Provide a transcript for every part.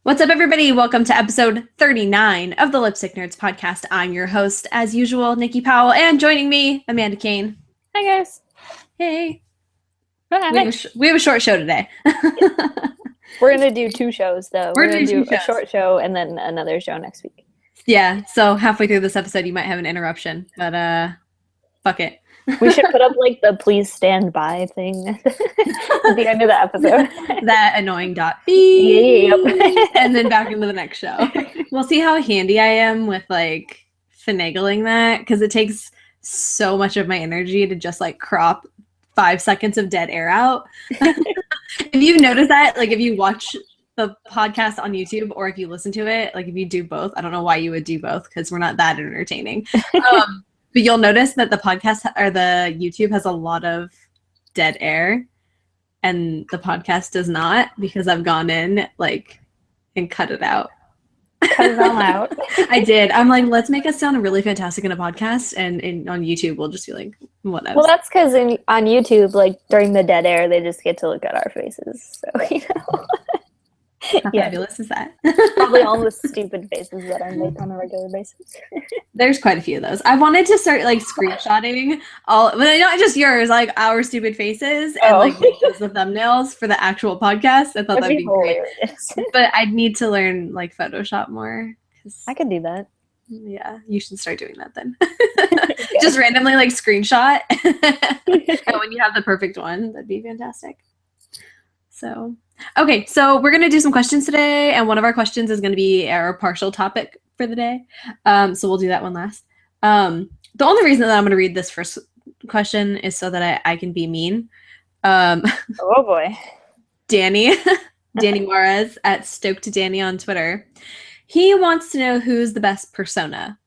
What's up, everybody? Welcome to episode 39 of the Lipstick Nerds podcast. I'm your host, as usual, Nikki Powell, and joining me, Amanda Kane. Hi, guys. Hey. Hi. We have a short show today. We're going to do two shows, though. We're going to doing do two a shows. short show and then another show next week. Yeah, so halfway through this episode, you might have an interruption, but fuck it. We should put up, like, the please stand by thing at the end of the episode. That annoying dot beep. Yep. And then back into the next show. We'll see how handy I am with, like, finagling that, because it takes so much of my energy to just, like, crop 5 seconds of dead air out. If you notice that, like, if you watch the podcast on YouTube or if you listen to it, like, if you do both, I don't know why you would do both, because we're not that entertaining. But you'll notice that the podcast or the YouTube has a lot of dead air and the podcast does not, because I've gone in, like, and cut it out. Cut it all out. I did. I'm like, let's make us sound really fantastic in a podcast, and on YouTube we'll just be like, whatever. Well, that's because on YouTube, like, during the dead air, they just get to look at our faces. So, you know. How fabulous is that? Probably all the stupid faces that I make on a regular basis. There's quite a few of those. I wanted to start, like, screenshotting but not just yours, like our stupid faces, and like make those the thumbnails for the actual podcast. I thought that'd be great. But I'd need to learn, like, Photoshop more. I could do that. Yeah, you should start doing that then. Just randomly, like, screenshot. And when you have the perfect one, that'd be fantastic. So, okay, so we're going to do some questions today, and one of our questions is going to be our partial topic for the day. So we'll do that one last. The only reason that I'm going to read this first question is so that I can be mean. Oh, boy. Danny Juarez at Stoked Danny on Twitter. He wants to know who's the best persona.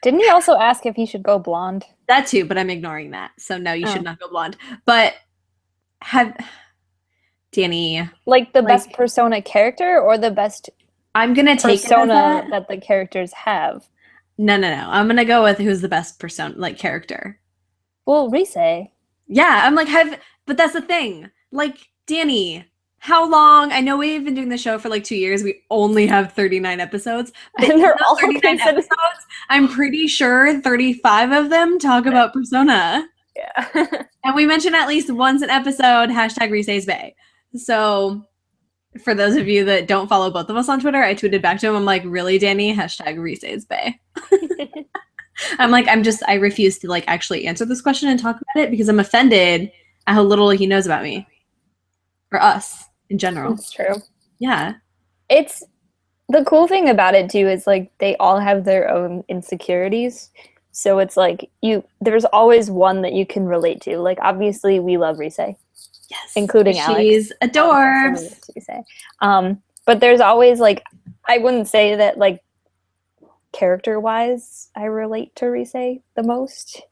Didn't he also ask if he should go blonde? That too, but I'm ignoring that. So no, you should not go blonde. But Danny, like the best persona character or the best I'm gonna take persona that the characters have? No. I'm gonna go with who's the best persona, like, character. Well, Rise. Yeah, I'm like, but that's the thing. Like, Danny, how long? I know we've been doing the show for like 2 years. We only have 39 episodes. And they're all 39 episodes. I'm pretty sure 35 of them talk about persona. Yeah. And we mention at least once an episode, #Rise's Bay. So for those of you that don't follow both of us on Twitter, I tweeted back to him. I'm like, really, Danny? #Rise's Bay. I'm like, I refuse to, like, actually answer this question and talk about it because I'm offended at how little he knows about me. Or us in general. That's true. Yeah. It's the cool thing about it too is, like, they all have their own insecurities. So it's like there's always one that you can relate to. Like, obviously we love Rise. Yes. Including Alex. She's adorbs. But there's always, like, I wouldn't say that, like, character-wise I relate to Rise the most.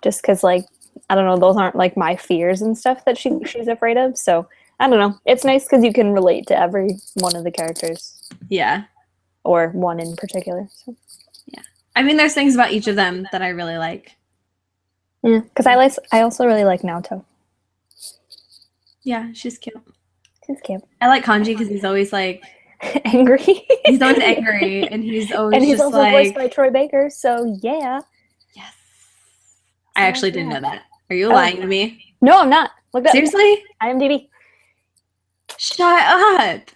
Just because, like, I don't know, those aren't, like, my fears and stuff that she's afraid of. So, I don't know. It's nice because you can relate to every one of the characters. Yeah. Or one in particular. So. Yeah. I mean, there's things about each of them that I really like. Yeah, because I also really like Naoto. Yeah, she's cute. She's cute. I like Kanji because he's always, like, angry. He's always angry, and he's always he's just also like, voiced by Troy Baker, so yeah. Yes. I actually didn't know that. Are you lying to me? No, I'm not. Look up. Seriously? IMDb. Shut up.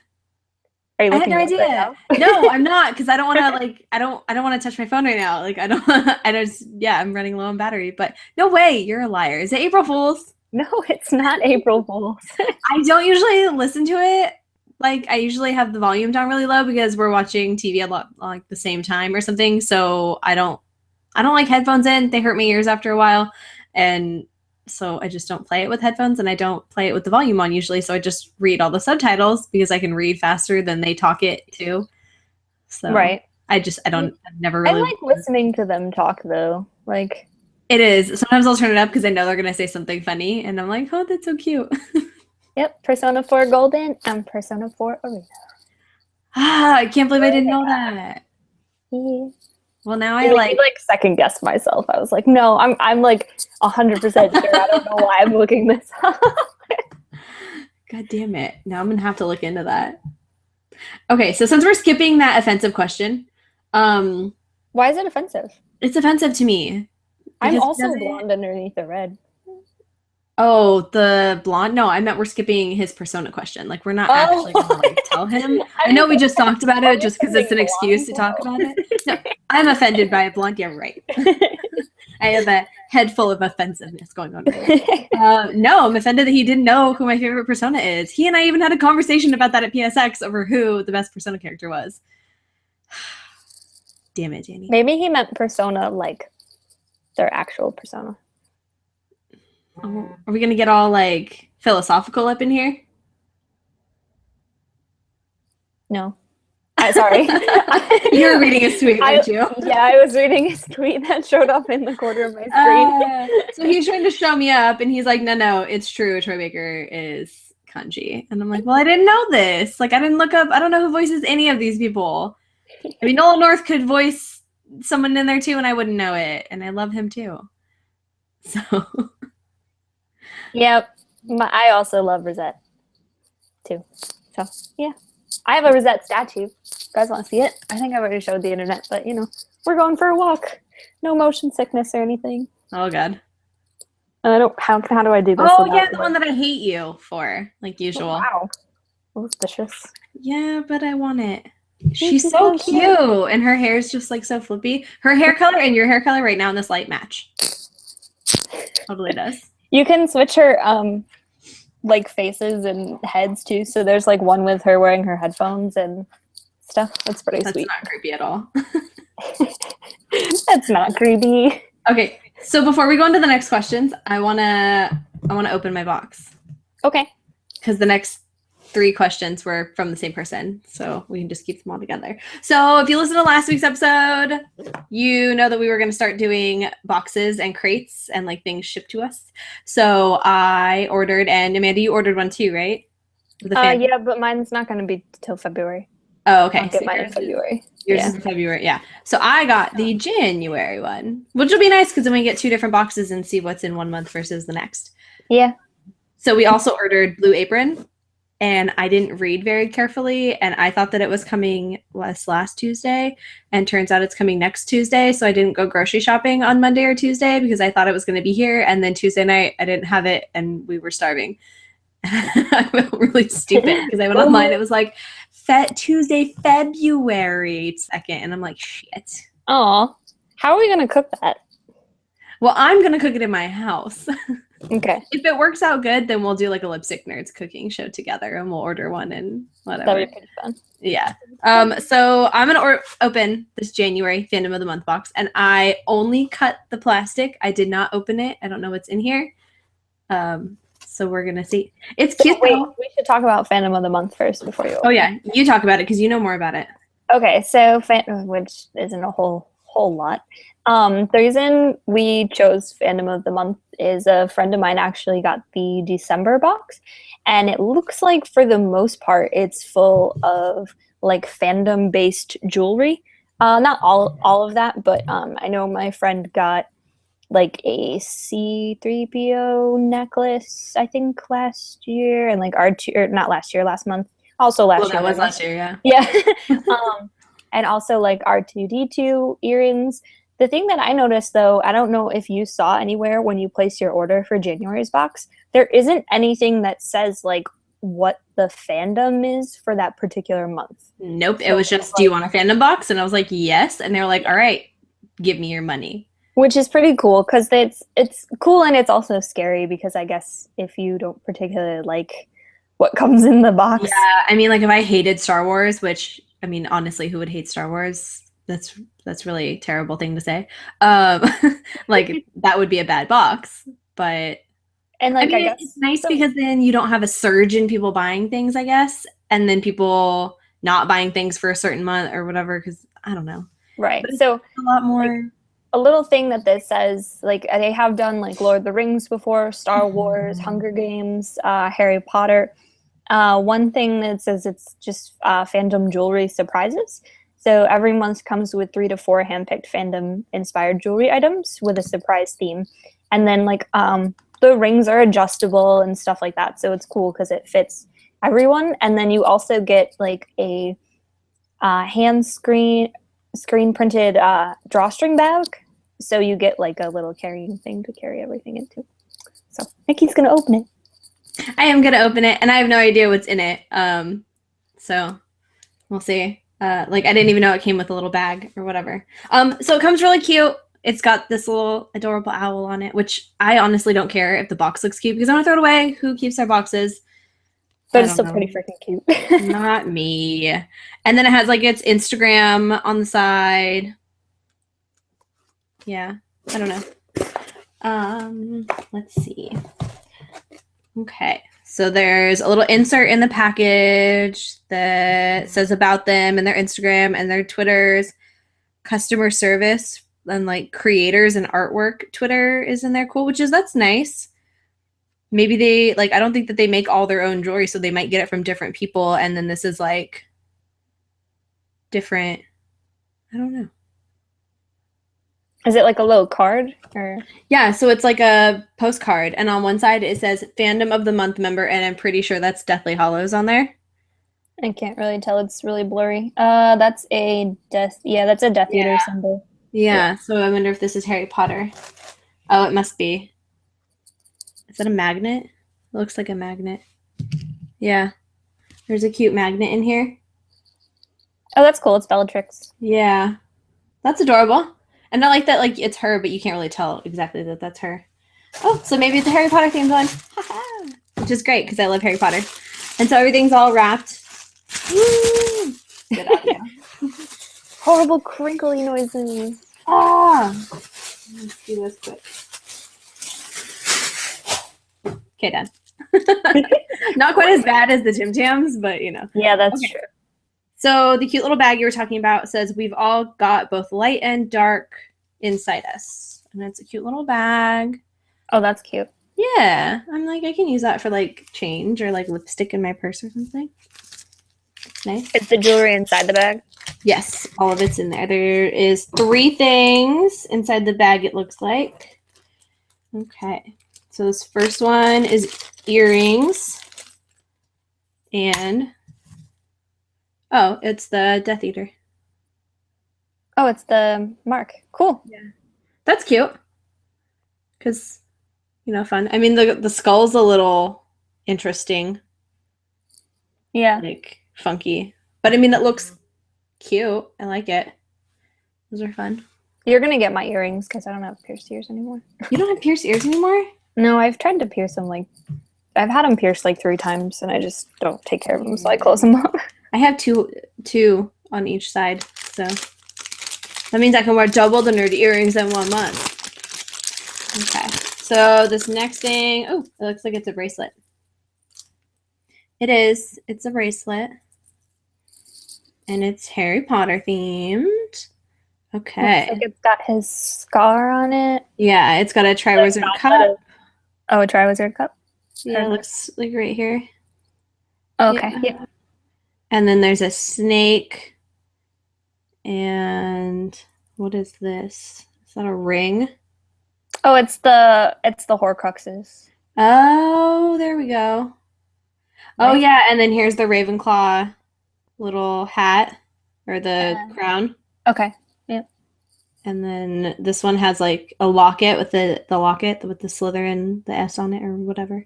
Are you I looking had no idea. No, I'm not, because I don't want to, like, I don't want to touch my phone right now. Like, I'm running low on battery. But no way, you're a liar. Is it April Fool's? No, it's not April Fool's. I don't usually listen to it. Like, I usually have the volume down really low because we're watching TV a lot, like, the same time or something. So I don't like headphones in. They hurt my ears after a while. And so I just don't play it with headphones, and I don't play it with the volume on usually. So I just read all the subtitles because I can read faster than they talk it too. So right. I've never really. I like listening to them talk though. Like, it is. Sometimes I'll turn it up because I know they're gonna say something funny, and I'm like, oh, that's so cute. Yep, Persona 4 Golden and Persona 4 Arena. I can't believe I didn't know that. Yeah. Well, now I like second guessed myself. I was like, no, I'm like 100% sure. I don't know why I'm looking this up. God damn it. Now I'm going to have to look into that. Okay, so since we're skipping that offensive question, Why is it offensive? it's offensive to me. I'm Because also blonde underneath the red. Oh, the blonde? No, I meant we're skipping his persona question. Like, we're not actually gonna like tell him. I know we just talked about it just because it's an excuse to talk about it. No, I'm offended by a blonde. Yeah, right. I have a head full of offensiveness going on right now. No, I'm offended that he didn't know who my favorite persona is. He and I even had a conversation about that at PSX over who the best persona character was. Damn it, Danny. Maybe he meant persona like their actual persona. Are we gonna get all like philosophical up in here? No. Sorry. You were reading his tweet, weren't you? Yeah, I was reading his tweet that showed up in the corner of my screen. So he's trying to show me up, and he's like, no, it's true. Troy Baker is kanji. And I'm like, well, I didn't know this. Like, I didn't look up. I don't know who voices any of these people. I mean, Nolan North could voice someone in there, too, and I wouldn't know it. And I love him, too. So... Yep. I also love Rosette, too. So, yeah. I have a Rosette statue. You guys want to see it? I think I've already showed the internet, but, you know, we're going for a walk. No motion sickness or anything. Oh, God. I don't, how do I do this? Oh, yeah, the one that I hate you for, like usual. Oh, wow. Suspicious. Yeah, but I want it. She's so cute. And her hair is just, like, so flippy. Her hair color and your hair color right now in this light match. Totally does. You can switch her like faces and heads too. So there's like one with her wearing her headphones and stuff. That's pretty sweet. That's not creepy at all. That's not creepy. Okay, so before we go into the next questions, I wanna open my box. Okay. Because the next 3 questions were from the same person, so we can just keep them all together. So if you listen to last week's episode, you know that we were going to start doing boxes and crates and like things shipped to us. So I ordered, and Amanda, you ordered one too, right? Yeah, but mine's not going to be till February. Oh, okay. I'll get mine in February. Yours is in February, yeah. So I got the January one, which will be nice because then we get 2 different boxes and see what's in one month versus the next. Yeah. So we also ordered Blue Apron. And I didn't read very carefully, and I thought that it was coming last Tuesday, and turns out it's coming next Tuesday, so I didn't go grocery shopping on Monday or Tuesday because I thought it was going to be here, and then Tuesday night I didn't have it, and we were starving. I felt really stupid because I went online, it was like, Tuesday, February 2nd, and I'm like, shit. Aw. How are we going to cook that? Well, I'm going to cook it in my house. Okay. If it works out good, then we'll do like a Lipstick Nerds cooking show together, and we'll order one and whatever. That'd be pretty fun. Yeah. So I'm gonna open this January Fandom of the Month box, and I only cut the plastic. I did not open it. I don't know what's in here. So we're gonna see. It's cute. Wait, we should talk about Fandom of the Month first before you. Oh yeah, you talk about it because you know more about it. Okay, so which isn't a whole lot. The reason we chose Fandom of the Month is a friend of mine actually got the December box, and it looks like for the most part it's full of like fandom based jewelry. Not all of that, but I know my friend got like a C3PO necklace, I think last year, and like R2, or not last year, last month. Also last year. That was last year, yeah. Yeah. And also like R2D2 earrings. The thing that I noticed, though, I don't know if you saw anywhere when you place your order for January's box, there isn't anything that says like what the fandom is for that particular month. Nope. It was just, do you want a fandom box? And I was like, yes. And they were like, all right, give me your money. Which is pretty cool because it's cool, and it's also scary because I guess if you don't particularly like what comes in the box. Yeah, I mean, like if I hated Star Wars, which, I mean, honestly, who would hate Star Wars? That's really a terrible thing to say. Like that would be a bad box, but and like I mean, it's nice because then you don't have a surge in people buying things, I guess, and then people not buying things for a certain month or whatever. Because I don't know. Right. So a lot more. Like, a little thing that this says, like they have done like Lord of the Rings before, Star Wars, Hunger Games, Harry Potter. One thing that says it's just fandom jewelry surprises. So every month comes with 3 to 4 handpicked fandom inspired jewelry items with a surprise theme. And then like the rings are adjustable and stuff like that, so it's cool because it fits everyone. And then you also get like a hand screen printed drawstring bag, so you get like a little carrying thing to carry everything into. So Nikki's gonna open it. I am gonna open it, and I have no idea what's in it. So we'll see. Like I didn't even know it came with a little bag or whatever. So it comes really cute. It's got this little adorable owl on it, which I honestly don't care if the box looks cute because I'm gonna throw it away. Who keeps their boxes? But it's still pretty freaking cute. Not me. And then it has like its Instagram on the side. Yeah, I don't know. Let's see. Okay, so there's a little insert in the package that says about them and their Instagram and their Twitters, customer service, and like creators and artwork Twitter is in there. Cool, that's nice. Maybe they like, I don't think that they make all their own jewelry, so they might get it from different people, and then this is like different. I don't know. Is it like a little card or? Yeah, so it's like a postcard, and on one side it says Fandom of the Month member, and I'm pretty sure that's Deathly Hallows on there. I can't really tell. It's really blurry. That's a Death. Yeah, that's a Death Eater symbol. Yeah, so I wonder if this is Harry Potter. Oh, it must be. Is that a magnet? It looks like a magnet. Yeah. There's a cute magnet in here. Oh, that's cool. It's Bellatrix. Yeah. That's adorable. And I like that, like, it's her, but you can't really tell exactly that that's her. Oh, so maybe it's a Harry Potter themed one. Which is great, because I love Harry Potter. And so everything's all wrapped. Woo! Good audio. Horrible crinkly noises. Ah! Let's do this quick. Okay, done. Not quite as bad as the Tim Tams, but you know. Yeah, that's true. So the cute little bag you were talking about says we've all got both light and dark inside us. And it's a cute little bag. Oh, that's cute. Yeah. I'm like, I can use that for like change or like lipstick in my purse or something. Nice. Is the jewelry inside the bag? Yes, all of it's in there. There is 3 things inside the bag, it looks like. Okay. So this first one is earrings. And oh, it's the Death Eater. Oh, it's the mark. Cool. Yeah. That's cute. Because, you know, fun. I mean, the skull's a little interesting. Yeah. Like, funky. But, I mean, it looks cute. I like it. Those are fun. You're going to get my earrings because I don't have pierced ears anymore. You don't have pierced ears anymore? No, I've tried to pierce them. Like, I've had them pierced like 3 times, and I just don't take care of them, so I close them up. I have two on each side, so that means I can wear double the nerdy earrings in 1 month. Okay, so this next thing, oh, it looks like it's a bracelet. It is. It's a bracelet, and it's Harry Potter themed. Okay. Looks like it's got his scar on it. Yeah, it's got a Triwizard Cup. Oh, a Triwizard Cup? Yeah, it looks like right here. Oh, okay. Yeah. And then there's a snake. And what is this? Is that a ring? Oh, it's the Horcruxes. Oh, there we go. Oh, yeah, and then here's the Ravenclaw little hat or the crown. Okay. Yep. And then this one has like a locket with the locket with the Slytherin, the S on it or whatever.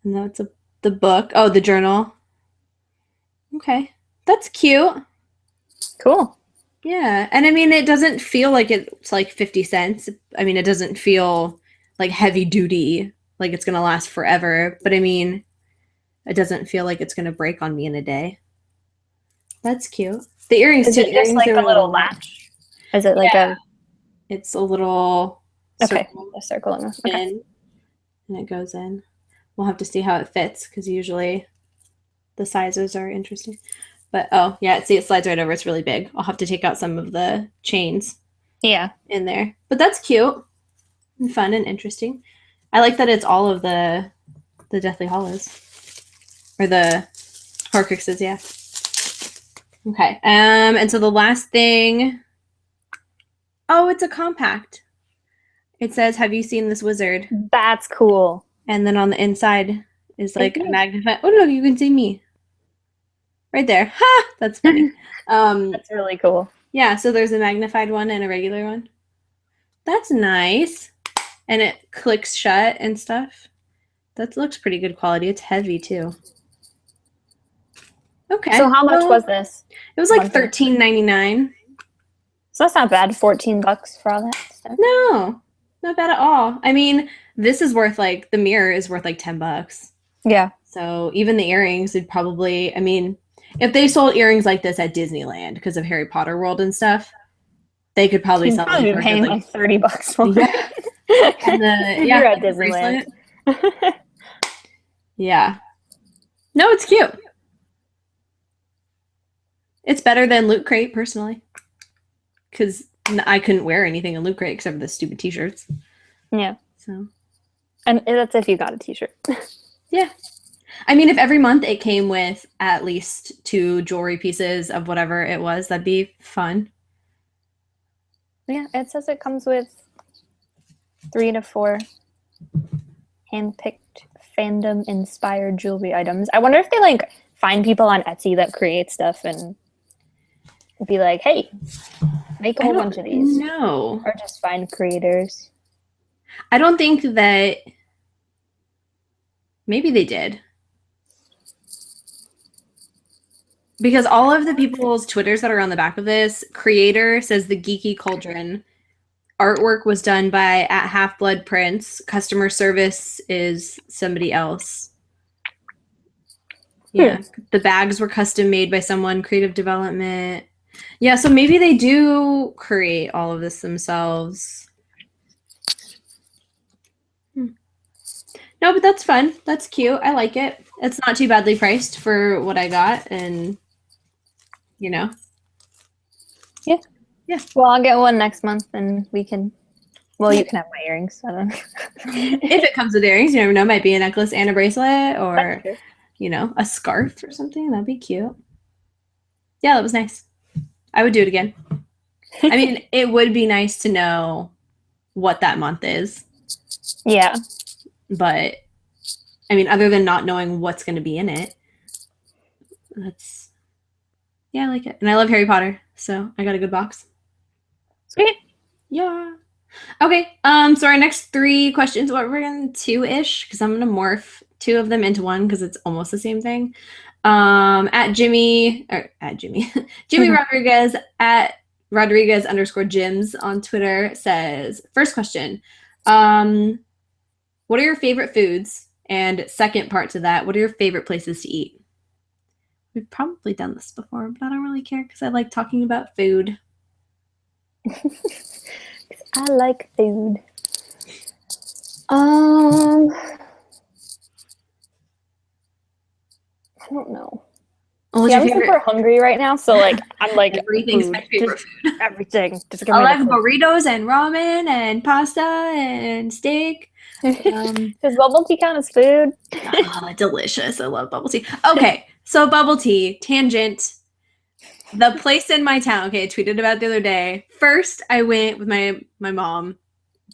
And then it's the book. Oh, the journal. Okay. That's cute. Cool. Yeah. And I mean, it doesn't feel like it's like 50 cents. I mean, it doesn't feel like heavy duty, like it's going to last forever. But I mean, it doesn't feel like it's going to break on me in a day. That's cute. The earrings too. Is it just like a little latch? Is it like a... It's a little circle. A circle in and it goes in. We'll have to see how it fits because usually the sizes are interesting. But oh yeah, see, it slides right over. It's really big. I'll have to take out some of the chains. Yeah, in there. But that's cute and fun and interesting. I like that it's all of the Deathly Hallows or the Horcruxes. Yeah. Okay. And so the last thing. Oh, it's a compact. It says, "Have you seen this wizard?" That's cool. And then on the inside is like a me. magnify. Oh no, you can see me right there. Ha! That's funny. That's really cool. Yeah. So there's a magnified one and a regular one. That's nice, and it clicks shut and stuff. That looks pretty good quality. It's heavy too. Okay. So how much was this? It was like $13.99. So that's not bad. $14 for all that stuff. No, not bad at all. I mean, this is worth like the mirror is worth like $10. Yeah. So even the earrings would probably. I mean, if they sold earrings like this at Disneyland because of Harry Potter World and stuff, they could probably sell them for paying like $30 for. Yeah. And the, You're at Disneyland. Yeah. No, it's cute. It's better than Loot Crate, personally. Because I couldn't wear anything in Loot Crate except for the stupid t-shirts. Yeah. So. And that's if you got a t-shirt. Yeah. I mean, if every month it came with at least 2 jewelry pieces of whatever it was, that'd be fun. Yeah, it says it comes with 3 to 4 hand-picked fandom-inspired jewelry items. I wonder if they like find people on Etsy that create stuff and be like, "Hey, make a whole bunch of these." No. Or just find creators. I don't think that. Maybe they did. Because all of the people's Twitters that are on the back of this, creator says The Geeky Cauldron. Artwork was done by at Half Blood Prince. Customer service is somebody else. Yeah. The bags were custom made by someone. Creative development. Yeah, so maybe they do create all of this themselves. No, but that's fun. That's cute. I like it. It's not too badly priced for what I got, and you know. Yeah. Yeah. Well, I'll get one next month, and we can. Well, you can have my earrings. I don't know. If it comes with earrings, you never know. Might be a necklace and a bracelet, or you know, a scarf or something. That'd be cute. Yeah, that was nice. I would do it again. I mean, it would be nice to know what that month is. Yeah. But, I mean, other than not knowing what's going to be in it, yeah, I like it. And I love Harry Potter, so I got a good box. Sweet. Yeah. Okay, so our next 3 questions, what we're going to 2-ish, because I'm going to morph 2 of them into one because it's almost the same thing. Jimmy Rodriguez at Rodriguez_Gyms on Twitter says, first question, what are your favorite foods? And second part to that, what are your favorite places to eat? We've probably done this before, but I don't really care because I like talking about food. I like food. I don't know. I'm super hungry right now, so like I'm like everything's my favorite food. Everything. Just I like burritos and ramen and pasta and steak. Does bubble tea count as food? Oh, delicious. I love bubble tea. Okay, so bubble tea, tangent. The place in my town, okay, I tweeted about it the other day. First, I went with my mom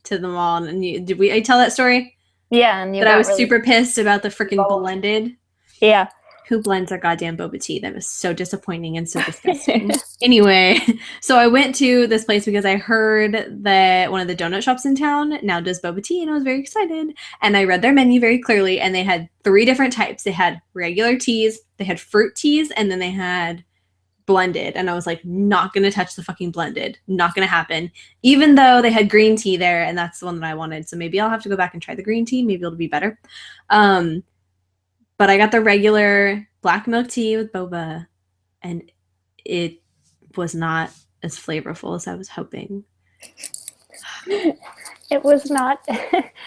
to the mall, and did I tell that story? Yeah, and I was super pissed about the freaking blended. Yeah. Who blends their goddamn boba tea? That was so disappointing and so disgusting. Anyway, so I went to this place because I heard that one of the donut shops in town now does boba tea, and I was very excited. And I read their menu very clearly, and they had 3 different types. They had regular teas, they had fruit teas, and then they had blended. And I was like, not going to touch the fucking blended. Not going to happen. Even though they had green tea there, and that's the one that I wanted. So maybe I'll have to go back and try the green tea. Maybe it'll be better. But I got the regular black milk tea with boba, and it was not as flavorful as I was hoping. It was not.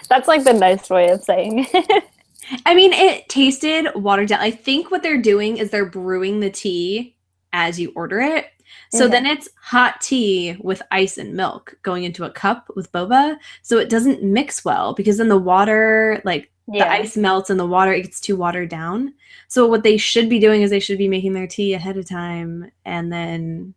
That's like the nice way of saying it. I mean, it tasted watered down. I think what they're doing is they're brewing the tea as you order it. So then it's hot tea with ice and milk going into a cup with boba. So it doesn't mix well because then the water, like, the ice melts and the water, it gets too watered down. So what they should be doing is they should be making their tea ahead of time and then,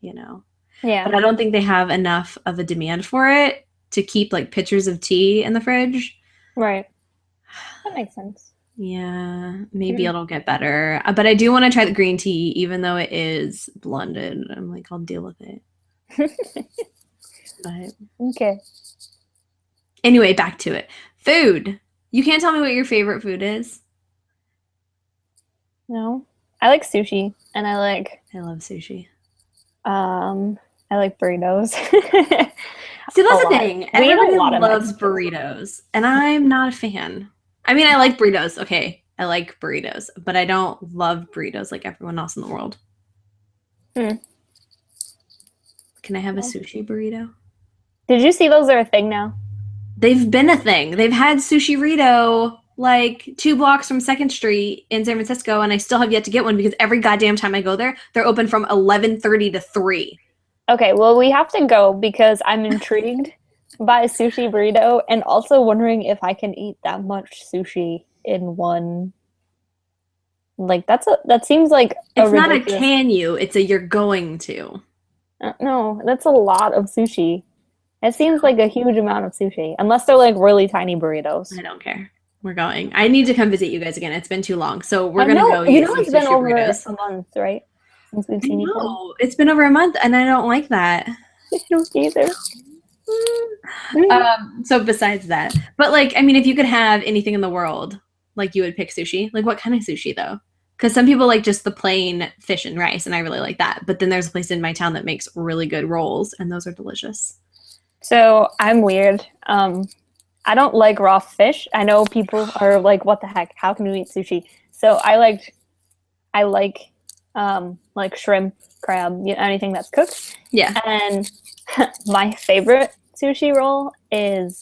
you know. Yeah. But I don't think they have enough of a demand for it to keep like pitchers of tea in the fridge. Right. That makes sense. Yeah, maybe it'll get better. But I do want to try the green tea, even though it is blended. I'm like, I'll deal with it. But Okay. anyway, back to it. Food. You can't tell me what your favorite food is? No. I like sushi and I love sushi. like burritos. See, that's the thing. We eat a Everybody lot of loves Mexican burritos, and I'm not a fan. I mean, I like burritos. Okay, I like burritos, but I don't love burritos like everyone else in the world. Hmm. Can I have a sushi burrito? Did you see those are a thing now? They've been a thing. They've had Sushi-rito like 2 blocks from 2nd Street in San Francisco, and I still have yet to get one because every goddamn time I go there, they're open from 11:30 to 3. Okay, well, we have to go because I'm intrigued by a sushi burrito and also wondering if I can eat that much sushi in one. Like, that seems like It's not a can you, it's a you're going to. No, that's a lot of sushi. It seems like a huge amount of sushi, unless they're like really tiny burritos. I don't care. We're going. I need to come visit you guys again. It's been too long. So we're going to go eat some it's been sushi over burritos. a month, right? Since we've seen each other. No, it's been over a month and I don't like that. I don't either. So besides that, but like, I mean, if you could have anything in the world, like you would pick sushi. Like what kind of sushi though? Because some people like just the plain fish and rice, and I really like that. But then there's a place in my town that makes really good rolls, and those are delicious. So I'm weird. I don't like raw fish. I know people are like, "What the heck? How can you eat sushi?" So I like shrimp, crab, anything that's cooked. Yeah. And my favorite sushi roll is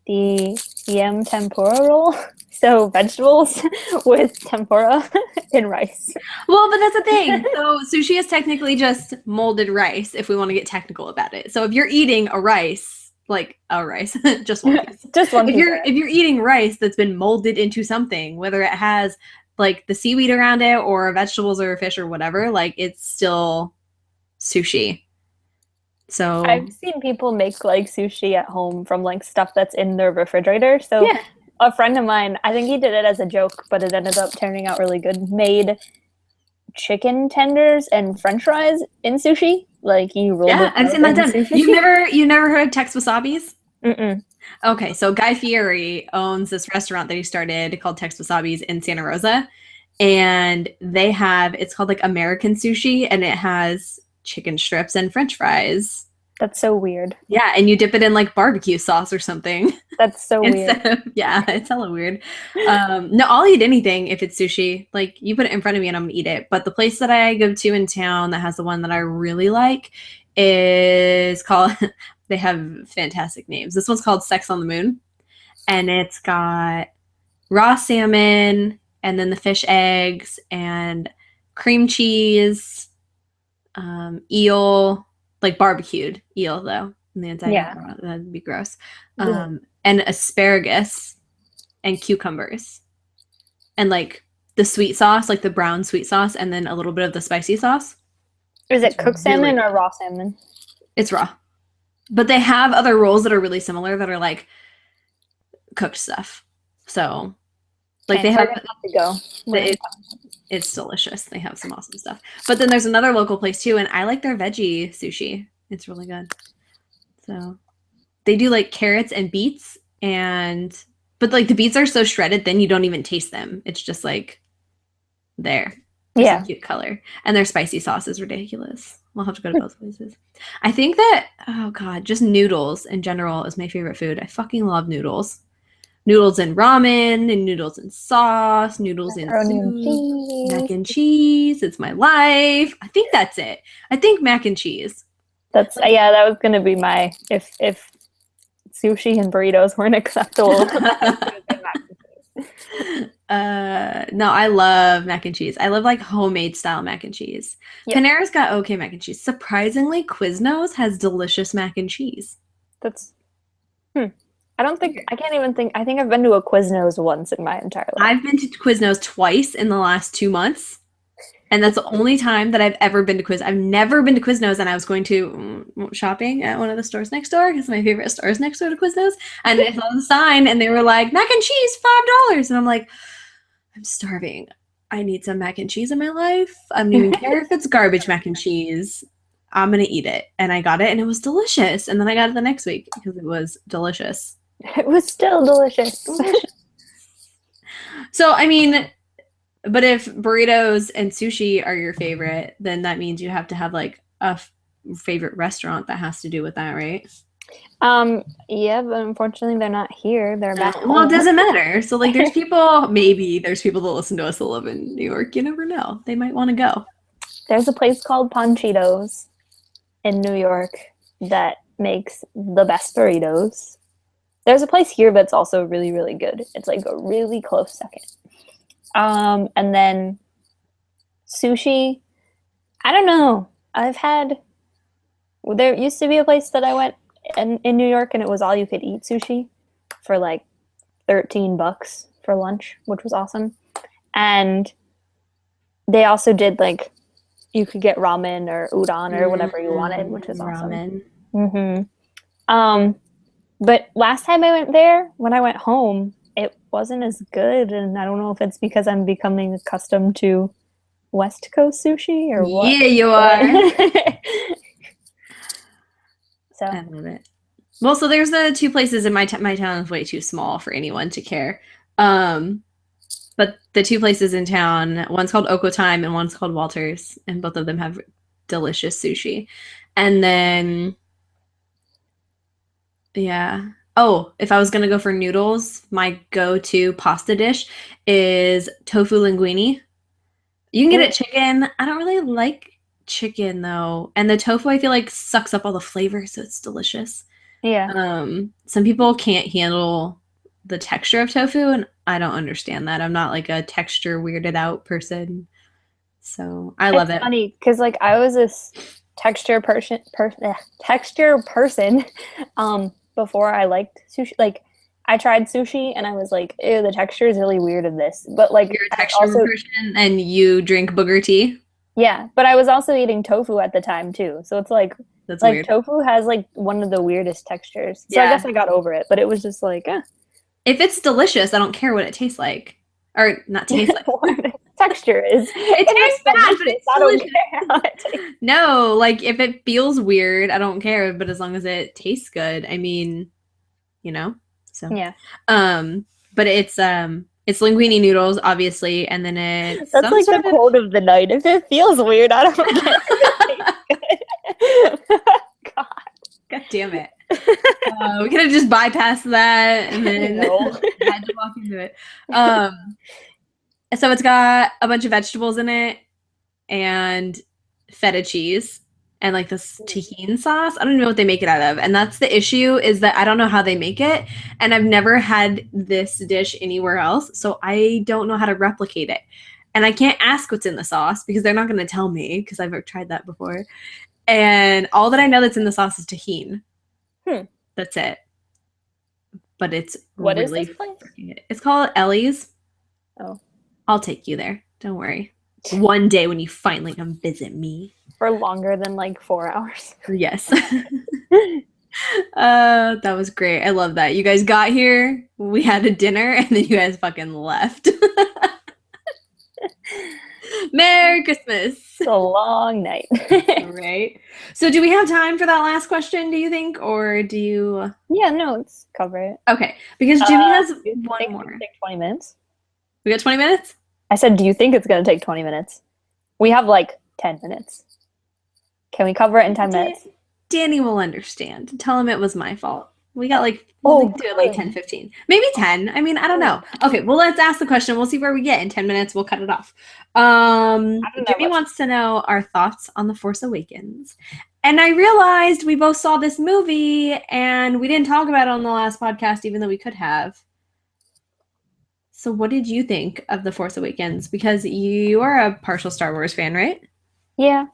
the yam tempura roll. So vegetables with tempura and rice. Well, but that's the thing. So sushi is technically just molded rice if we want to get technical about it. So if you're eating a rice, like a rice, just one piece. Just one piece. If you're eating rice that's been molded into something, whether it has like the seaweed around it or vegetables or fish or whatever, like it's still sushi. So I've seen people make like sushi at home from like stuff that's in their refrigerator. So yeah. A friend of mine, I think he did it as a joke, but it ended up turning out really good, made chicken tenders and french fries in sushi. Like he rolled it. I've seen that done. You never heard of Tex Wasabi's? Mm-mm. Okay, so Guy Fieri owns this restaurant that he started called Tex Wasabi's in Santa Rosa. And it's called like American sushi, and it has chicken strips and french fries. That's so weird. Yeah, and you dip it in like barbecue sauce or something. That's so weird. Yeah, it's hella weird. No, I'll eat anything if it's sushi. Like you put it in front of me and I'm gonna eat it. But the place that I go to in town that has the one that I really like is called they have fantastic names. This one's called Sex on the Moon. And it's got raw salmon and then the fish eggs and cream cheese, eel, like barbecued eel though. And the inside, yeah, that'd be gross. And asparagus and cucumbers and like the sweet sauce, like the brown sweet sauce, and then a little bit of the spicy sauce. Is it cooked salmon or raw salmon? It's raw. But they have other rolls that are really similar that are like cooked stuff. So like they have to go. It's delicious. They have some awesome stuff. But then there's another local place too, and I like their veggie sushi. It's really good. So they do like carrots and beets, but like the beets are so shredded then you don't even taste them. It's just like there. Yeah. A cute color. And their spicy sauce is ridiculous. We'll have to go to both places. I think that, oh God, just noodles in general is my favorite food. I fucking love noodles. Noodles and ramen, and noodles and sauce, noodles and soup, mac and cheese. It's my life. I think that's it. I think mac and cheese. That was gonna be my if sushi and burritos weren't acceptable. No, I love mac and cheese. I love like homemade style mac and cheese. Yep. Panera's got okay mac and cheese. Surprisingly, Quiznos has delicious mac and cheese. That's I think I've been to a Quiznos once in my entire life. I've been to Quiznos twice in the last 2 months. And that's the only time that I've ever been to Quiznos. I've never been to Quiznos, and I was going to shopping at one of the stores next door because my favorite store is next door to Quiznos. And I saw the sign, and they were like, mac and cheese, $5. And I'm like, I'm starving. I need some mac and cheese in my life. I don't even care if it's garbage mac and cheese. I'm going to eat it. And I got it, and it was delicious. And then I got it the next week because it was delicious. It was still delicious. So, I mean, but if burritos and sushi are your favorite, then that means you have to have like a favorite restaurant that has to do with that, right? Yeah, but unfortunately they're not here. They're back home. Well, it doesn't matter. So like there's people that listen to us that live in New York. You never know. They might want to go. There's a place called Panchitos in New York that makes the best burritos. There's a place here that's also really, really good. It's like a really close second. And then sushi, I don't know. There used to be a place that I went in New York, and it was all you could eat sushi for like $13 for lunch, which was awesome. And they also did like, you could get ramen or udon or whatever you wanted, which was awesome. Ramen. But last time I went there, when I went home, it wasn't as good, and I don't know if it's because I'm becoming accustomed to West Coast sushi or what. Yeah, you are. So I love it. Well, so there's the two places in my town is way too small for anyone to care. But the two places in town, one's called Okotime and one's called Walters, and both of them have delicious sushi. And then yeah. Oh, if I was going to go for noodles, my go-to pasta dish is tofu linguine. You can get it chicken. I don't really like chicken, though. And the tofu, I feel like, sucks up all the flavor, so it's delicious. Yeah. Some people can't handle the texture of tofu, and I don't understand that. I'm not, like, a texture weirded out person. So I love it. It's funny, because, like, I was this texture person before I liked sushi. Like, I tried sushi and I was like, ew, the texture is really weird of this. But like, you're a texture person and you drink booger tea. Yeah, but I was also eating tofu at the time too. So it's like, that's like weird. Tofu has like one of the weirdest textures. So yeah. I guess I got over it, but it was just like, if it's delicious, I don't care what it tastes like, or not taste like. Texture is. It tastes bad, but it's delicious. No, like if it feels weird, I don't care. But as long as it tastes good, I mean, you know. So yeah. But it's linguine noodles, obviously, and then it's that's like the quote of the night. If it feels weird, I don't care. God damn it. We could have just bypassed that and then had to walk into it. So it's got a bunch of vegetables in it and feta cheese and like this tahini sauce. I don't know what they make it out of. And that's the issue, is that I don't know how they make it. And I've never had this dish anywhere else. So I don't know how to replicate it. And I can't ask what's in the sauce because they're not going to tell me, because I've tried that before. And all that I know that's in the sauce is tahini. That's it. But it's what really is this place? It's called Ellie's. Oh. I'll take you there. Don't worry. One day when you finally come visit me. For longer than like 4 hours. Yes. That was great. I love that. You guys got here, we had a dinner, and then you guys fucking left. Merry Christmas. It's a long night. Right. So do we have time for that last question, do you think? Or do you... Yeah, no, let's cover it. Okay. Because Jimmy has one more. Take 20 minutes. We got 20 minutes? I said, do you think it's going to take 20 minutes? We have like 10 minutes. Can we cover it in 10 minutes? Danny will understand. Tell him it was my fault. We got like, we'll do it like 10, 15. Maybe 10. I mean, I don't know. Okay, well, let's ask the question. We'll see where we get. In 10 minutes, we'll cut it off. Jimmy wants to know our thoughts on The Force Awakens. And I realized we both saw this movie and we didn't talk about it on the last podcast, even though we could have. So what did you think of The Force Awakens? Because you are a partial Star Wars fan, right? Yeah.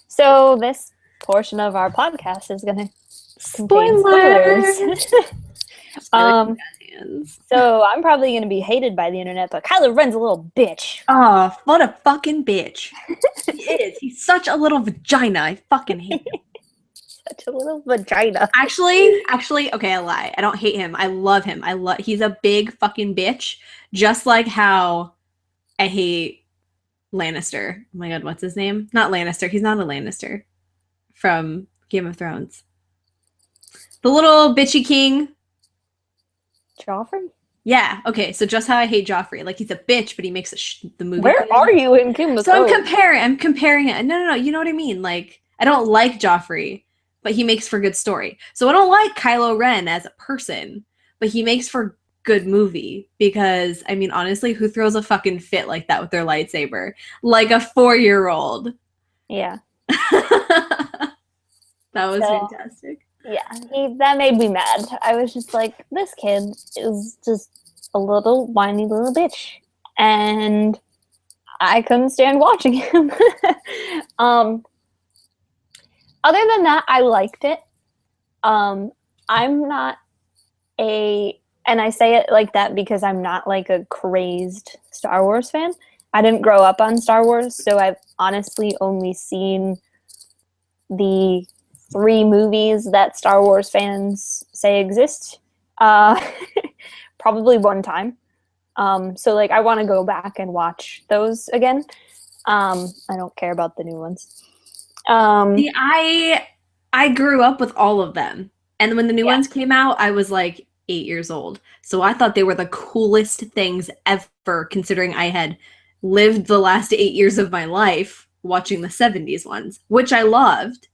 So this portion of our podcast is going to contain spoilers. fans. So I'm probably going to be hated by the internet, but Kylo Ren's a little bitch. Oh, what a fucking bitch. He is. He's such a little vagina. I fucking hate him. Such a little vagina. Actually, okay, I lie. I don't hate him. I love him. He's a big fucking bitch. Just like how I hate Lannister. Oh my god, what's his name? Not Lannister. He's not a Lannister. From Game of Thrones. The little bitchy king. Joffrey? Yeah, okay, so just how I hate Joffrey. Like, he's a bitch, but he makes the movie Where good. are you in Game of So Thrones? I'm comparing it. No, you know what I mean? Like, I don't like Joffrey, but he makes for good story. So I don't like Kylo Ren as a person, but he makes for good movie because, I mean, honestly, who throws a fucking fit like that with their lightsaber? Like a 4-year-old. Yeah. That was So- fantastic. Yeah, that made me mad. I was just like, this kid is just a little whiny little bitch. And I couldn't stand watching him. Other than that, I liked it. I'm not and I say it like that because I'm not like a crazed Star Wars fan. I didn't grow up on Star Wars, so I've honestly only seen the 3 movies that Star Wars fans say exist. Probably one time. So like I want to go back and watch those again. I don't care about the new ones. See, I grew up with all of them. And when the new ones came out, I was like 8 years old. So I thought they were the coolest things ever, considering I had lived the last 8 years of my life watching the 70s ones, which I loved.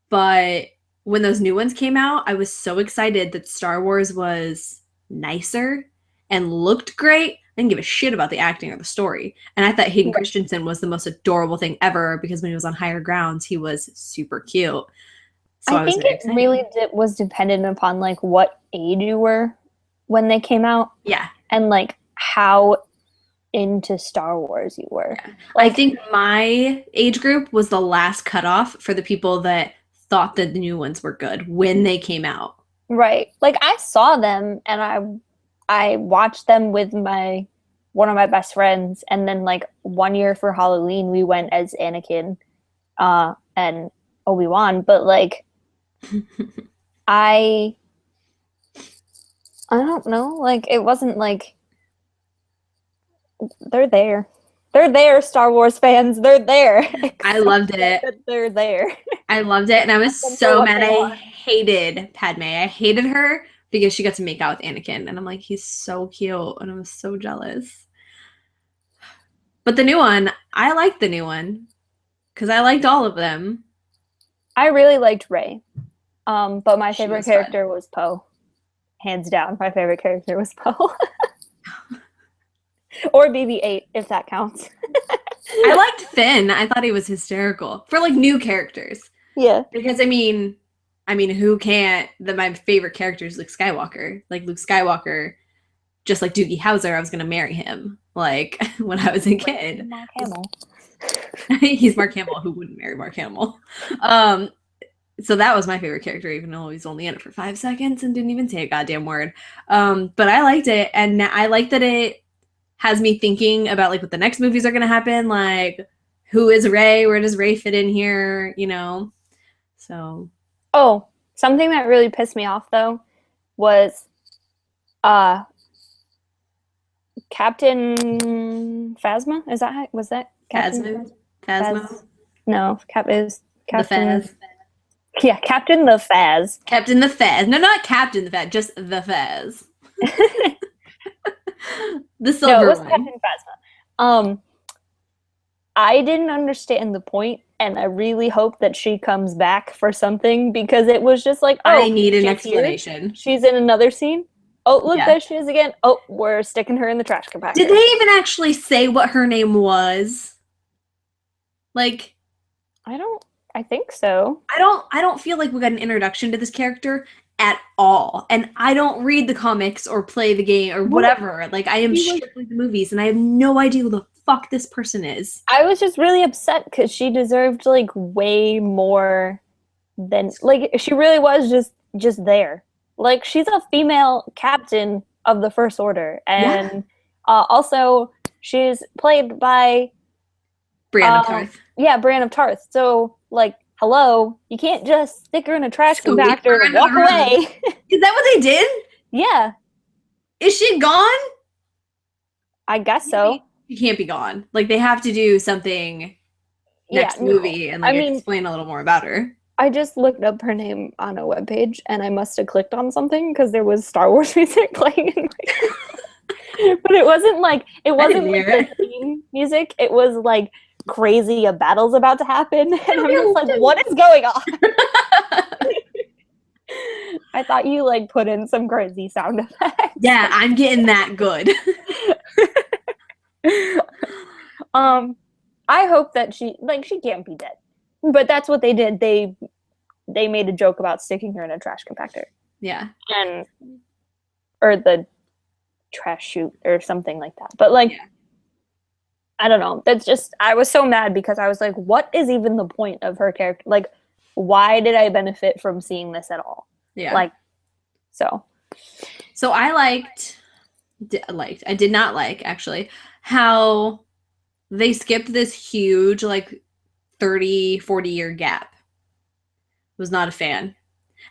But when those new ones came out, I was so excited that Star Wars was nicer and looked great. I didn't give a shit about the acting or the story. And I thought Hayden Christensen was the most adorable thing ever because when he was on Higher Grounds, he was super cute. So I think it really was dependent upon like what age you were when they came out. Yeah. And like how into Star Wars you were. Yeah. Like, I think my age group was the last cutoff for the people that thought that the new ones were good when they came out. Right. Like I saw them and I watched them with one of my best friends, and then like one year for Halloween we went as Anakin and Obi-Wan, but like I don't know, like it wasn't like they're there. They're there, Star Wars fans. They're there. I loved it. They're there. I loved it, and I was so mad. I hated Padme. I hated her because she got to make out with Anakin, and I'm like, he's so cute, and I was so jealous. But the new one, I liked the new one because I liked all of them. I really liked Rey, but my favorite character was Poe. Hands down, my favorite character was Poe. Or BB-8, if that counts. I liked Finn. I thought he was hysterical for like new characters. Yeah. Because I mean, who can't? My favorite character is Luke Skywalker. Like Luke Skywalker, just like Doogie Howser, I was gonna marry him. Like when I was a kid. Mark Hamill. He's Mark Hamill. Who wouldn't marry Mark Hamill? So that was my favorite character, even though he's only in it for 5 seconds and didn't even say a goddamn word. But I liked it, and I like that it has me thinking about like what the next movies are gonna happen. Like, who is Rey? Where does Rey fit in here? You know. So. Oh, something that really pissed me off though was Captain Phasma. Was that Captain Phasma? No, Captain. The Phas. Yeah, Captain the Phas. Captain the Phas. No, not Captain the Phas, just the Phas. The silver No, it was one. Captain Phasma. I didn't understand the point, and I really hope that she comes back for something because it was just like, oh, I need an explanation. Here. She's in another scene. Oh, look, there she is again. Oh, we're sticking her in the trash compactor. Did they even actually say what her name was? Like, I think so. I don't feel like we got an introduction to this character at all. And I don't read the comics or play the game or whatever. Like, I am strictly the movies, and I have no idea who the fuck this person is. I was just really upset because she deserved like way more than like she really was just there. Like, she's a female captain of the First Order. And also, she's played by Brienne of Tarth. Yeah, Brienne of Tarth. So, like, hello, you can't just stick her in a trash Sweep compactor her and under walk the rug. away. Is that what they did? Yeah, Is she gone? I guess so. She can't be gone. Like, they have to do something next movie and like explain a little more about her. I just looked up her name on a webpage and I must have clicked on something because there was Star Wars music playing in my but it wasn't like the theme music. It was like crazy a battle's about to happen. And I'm just like, what is going on? I thought you like put in some crazy sound effects. Yeah, I'm getting that good. I hope that she can't be dead. But that's what they did. They made a joke about sticking her in a trash compactor. Yeah. Or the trash chute or something like that. But like, I don't know. That's just, I was so mad because I was like, what is even the point of her character? Like, why did I benefit from seeing this at all? Yeah. Like, so I did not like actually how they skipped this huge like 30-40 year gap. Was not a fan.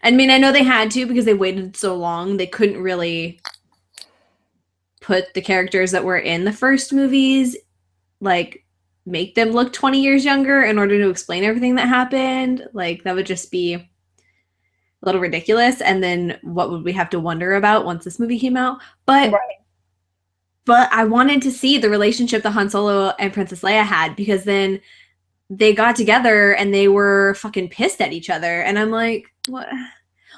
I mean, I know they had to because they waited so long. They couldn't really put the characters that were in the first movies, like, make them look 20 years younger in order to explain everything that happened. Like, that would just be a little ridiculous. And then what would we have to wonder about once this movie came out? But I wanted to see the relationship that Han Solo and Princess Leia had, because then they got together and they were fucking pissed at each other. And I'm like,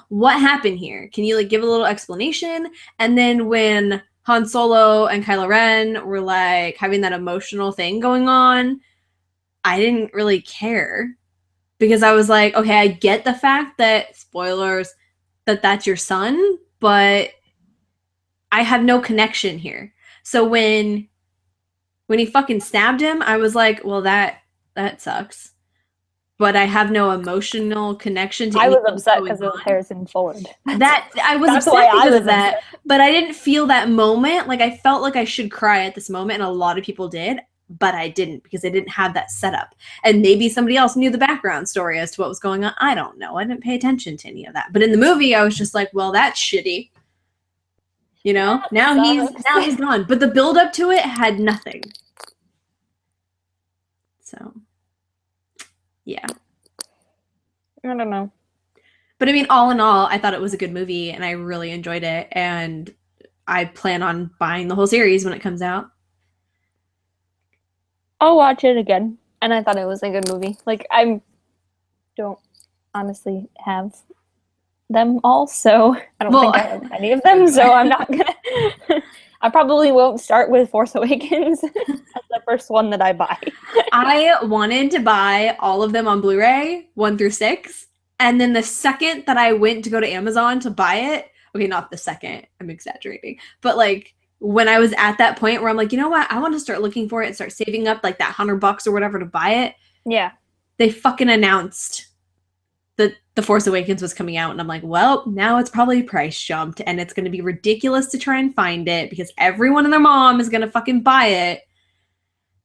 what happened here? Can you like give a little explanation? And then when Han Solo and Kylo Ren were like having that emotional thing going on, I didn't really care, because I was like, okay, I get the fact that, spoilers, that's your son, but I have no connection here. So when he fucking stabbed him, I was like, well, that sucks. But I have no emotional connection to. I was upset because of Harrison Ford. I was upset because of that, but I didn't feel that moment. Like, I felt like I should cry at this moment, and a lot of people did, but I didn't, because I didn't have that setup. And maybe somebody else knew the background story as to what was going on. I don't know. I didn't pay attention to any of that. But in the movie, I was just like, well, that's shitty. You know, now he's gone. But the build up to it had nothing. So, yeah. I don't know. But I mean, all in all, I thought it was a good movie and I really enjoyed it. And I plan on buying the whole series when it comes out. I'll watch it again. And I thought it was a good movie. Like, I don't honestly have them all, so I don't think I have any of them, so I'm not gonna I probably won't start with Force Awakens as the first one that I buy. I wanted to buy all of them on Blu-ray 1 through 6, and then the second that I went to go to Amazon to buy it, okay, not the second, I'm exaggerating, but like when I was at that point where I'm like, you know what, I want to start looking for it and start saving up like that $100 or whatever to buy it. Yeah. They fucking announced that The Force Awakens was coming out, and I'm like, well, now it's probably price jumped, and it's going to be ridiculous to try and find it because everyone and their mom is going to fucking buy it.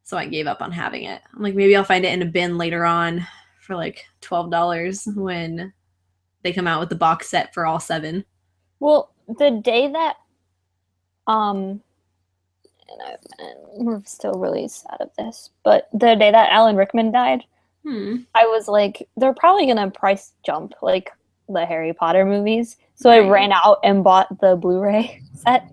So I gave up on having it. I'm like, maybe I'll find it in a bin later on for like $12 when they come out with the box set for all 7. Well, the day that and we're still really sad of this, but the day that Alan Rickman died, I was like, they're probably gonna price jump like the Harry Potter movies. So I ran out and bought the Blu-ray set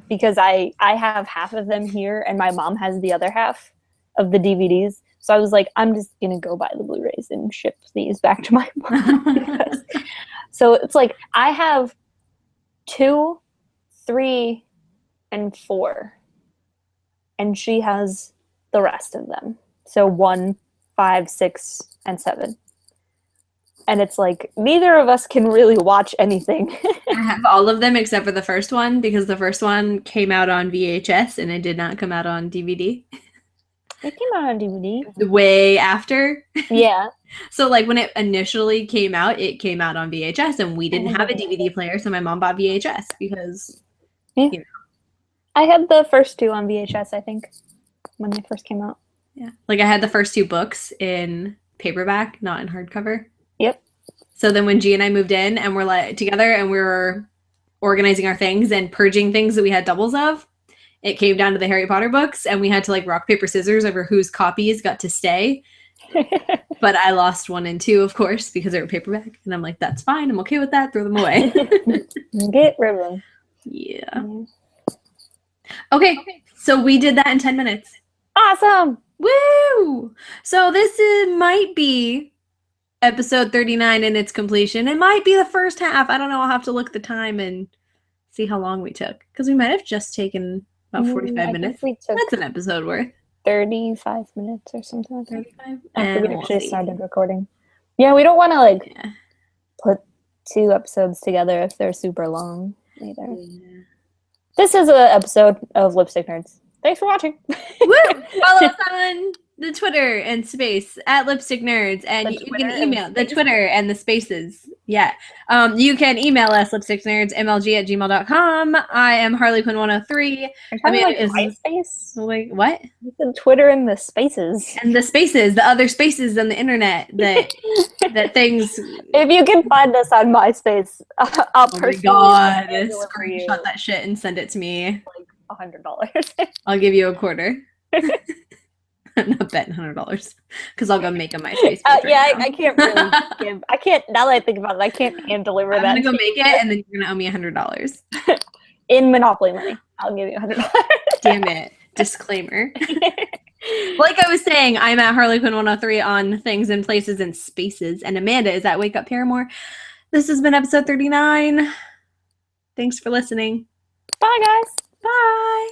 because I have half of them here and my mom has the other half of the DVDs. So I was like, I'm just gonna go buy the Blu-rays and ship these back to my mom. So it's like I have 2, 3, and 4, and she has the rest of them. So 1, 5, 6, and 7. And it's like, neither of us can really watch anything. I have all of them except for the first one, because the first one came out on VHS and it did not come out on DVD. It came out on DVD. Way after. Yeah. So like when it initially came out, it came out on VHS and we didn't have a DVD player, so my mom bought VHS because Yeah. You know. I had the first two on VHS, I think, when they first came out. Yeah. Like I had the first 2 books in paperback, not in hardcover. Yep. So then when G and I moved in and we're like together and we were organizing our things and purging things that we had doubles of, it came down to the Harry Potter books and we had to like rock, paper, scissors over whose copies got to stay. But I lost 1 and 2, of course, because they were paperback. And I'm like, that's fine. I'm okay with that. Throw them away. Get rid of them. Yeah. Okay. So we did that in 10 minutes. Awesome. Woo! So this might be episode 39 in its completion. It might be the first half. I don't know. I'll have to look at the time and see how long we took. Because we might have just taken about 45 minutes. We took That's an episode worth. 35 minutes or something like that. 35? After we actually started recording. Yeah, we don't want to like put 2 episodes together if they're super long either. Yeah. This is an episode of Lipstick Nerds. Thanks for watching. Woo! Follow us on the Twitter and space at Lipstick Nerds, and you can email the Twitter and the spaces. Yeah. You can email us lipsticknerdsmlg@gmail.com. I am Harley Quinn 103. Amanda is MySpace. Wait, what? The Twitter and the spaces. And the spaces, the other spaces on the internet that that things. If you can find us on MySpace, I'll personally screenshot that shit and send it to me. Like $100. I'll give you a quarter. I'm not betting $100 because I'll go make a MySpace page. I can't really give. I can't. Now that I think about it, I can't hand deliver that. I'm gonna go make it, and then you're gonna owe me $100 in Monopoly money. I'll give you $100. Damn it! Disclaimer. Like I was saying, I'm at Harley Quinn 103 on things and places and spaces, and Amanda is at Wake Up Paramore. This has been episode 39. Thanks for listening. Bye, guys. Bye.